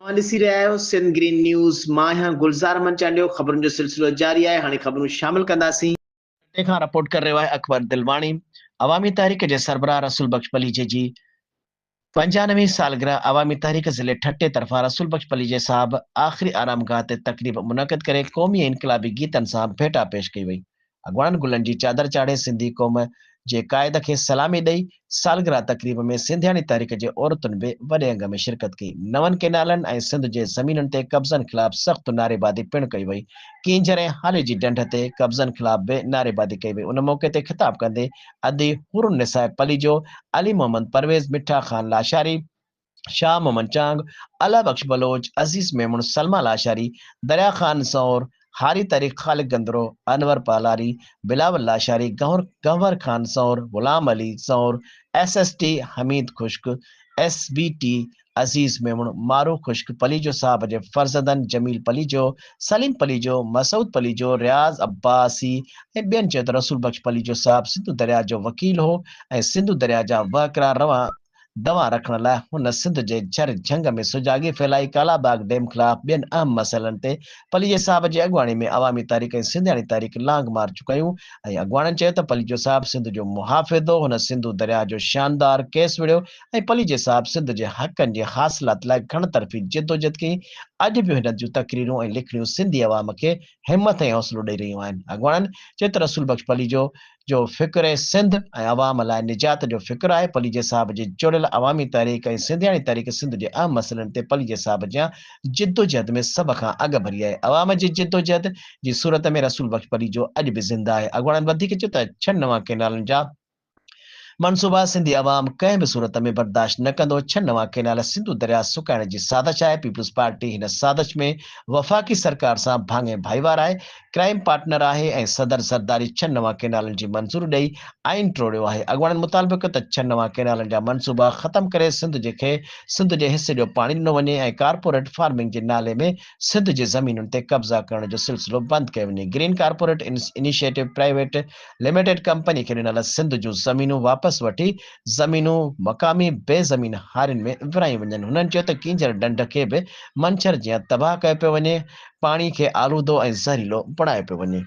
ॾिसी रहिया आहियो सिंध ग्रीन न्यूज़। मां आहियां गुलज़ार अहमद चांडियो। ख़बरुनि जो सिलसिलो जारी आहे। हाणे ख़बरूं शामिल कंदासीं। तंहिंखां रिपोर्ट करे रहियो आहे अकबर दिलवाणी। अवामी तहरीक जे सरबराह रसूल बख्श पलीजे जी 95वीं सालगिरह अवामी तहरीक ज़िले ठट्टे तरफ़ां रसूल बख्श पलीजे साहब आख़िरी आरामगाह ते तक़रीब मुनक़िद करे क़ौमी ऐं इनक़लाबी गीतनि सां भेटा पेश कई वई। अॻवाननि गुलनि जी चादर चाढ़े सिंधी क़ौम जे क़ाइद खे सलामी ॾेई सालगिरह तक़रीब में सिंधियाणी तहरीक जे औरतुनि बि वॾे अंग में शिरकत कई। नवनि केनालनि ऐं सिंध जे ज़मीनुनि ते कब्ज़नि ख़िलाफ़ सख़्तु नारेबादी पिणु कई वई। कींझर ऐं हाले जी ढंढ ते कब्ज़नि ख़िलाफ़ बि नारेबादी कई वई। उन मौक़े ते ख़िताब कंदे अदी हुरुनिसा पलीजो, अली मोहम्मद परवेज़, मिठा ख़ान लाशारी, शाह मोहम्मद चांग, अला बख्श बलोच, अजीज मेमून, सलमा लाशारी, दरिया खान सौर, हारी तारीख खालिक गंदरो, अनवर पालारी, बिलावल लाशारी, गंवर खान सौर, गुलाम अली सौर, SST हमीद खुश्क, SBT अजीज मेमून, मारूफ खुश्क पलीजो साहब जे फर्जंदन जमील पलीजो, सलीम पलीजो, मसूद पलीजो, रियाज़ अब्बासी ऐं ॿियनि चयो त रसूल बख्श पलीजो साहब सिंधु दरिया जो वकील हो ऐं सिंधु दरिया जा वहकरा रवां दवा रखण लाइ हुन सिंध जे झर झंग में सुजागी फैलाई। कालाबाग डैम ख़िलाफ़ ॿियनि अहम मसइलनि ते पलीजे साहब जी अॻुवाणी में अवामी तारीख़ ऐं सिंधियाणी तारीख़ लांग मार्च कयूं ऐं अॻुवाणनि चयो त पलीजो साहब सिंध जो मुहाफ़िज़ हो। हुन सिंधु दरिया जो शानदार केस विढ़ियो ऐं पलीजे साहब सिंध जे हक़नि जे हासिलात लाइ घण तरफ़ी जिदोजहद कई। अॼु बि हिन जूं तक़रीरूं ऐं लिखणियूं सिंधी अवाम खे हिमत ऐं हौसलो ॾेई रहियूं आहिनि। अॻुवाणनि चयो त रसूल बख्श पलीजो जो फ़िक्र सिंध ऐं अवाम लाइ निजात जो फ़िक्र आहे। पलीजे साहब जी जुड़ियल अवामी तहरीक ऐं सिंधियाणी तहरीक सिंध जे अहम मसइलनि ते पलीजे साहब जा जिदोजहद में सभ खां अॻु भरी आहे। अवाम जी जिदोजहद जी सूरत में रसूल बख्श पलीजो अॼु बि ज़िंदा आहे। अॻुवाणनि वधीक चयो त 6 नवां केनालनि जा मनसूबा सिंधी अवाम कंहिं बि सूरत में बर्दाश्त न कंदो। 6 नवां केनाल सिंधु दरिया सुकाइण जी साज़िश आहे। पीपल्स पार्टी हिन साज़िश में वफ़ाक़ी सरकार सां भाङे भाईवार आहे, क्राइम पार्टनर आहे ऐं सदर सरदारी 6 नवां केनालनि जी मंज़ूरी ॾेई आइन टोड़ियो आहे। अॻुवाणनि मुतालबो कयो त 6 नवां केनालनि जा मनसूबा ख़तमु करे सिंध जे हिसे जो पाणी ॾिनो वञे ऐं कारपोरेट फार्मिंग जे नाले में सिंध जे ज़मीनुनि ते कब्ज़ा करण जो सिलसिलो बंदि कयो वञे। Green corporate initiative private limited company खे ॾिनल सिंध जूं ज़मीनूं वापसि वठी ज़मीनूं मक़ामी बेज़मीन हारियुनि में विरायूं वञनि। हुननि चयो त कींझर ढंढ खे बि मंछर जीअं तबाह कयो पियो वञे, पाणी खे आलूदो ऐं ज़हरीलो बणायो पियो वञे।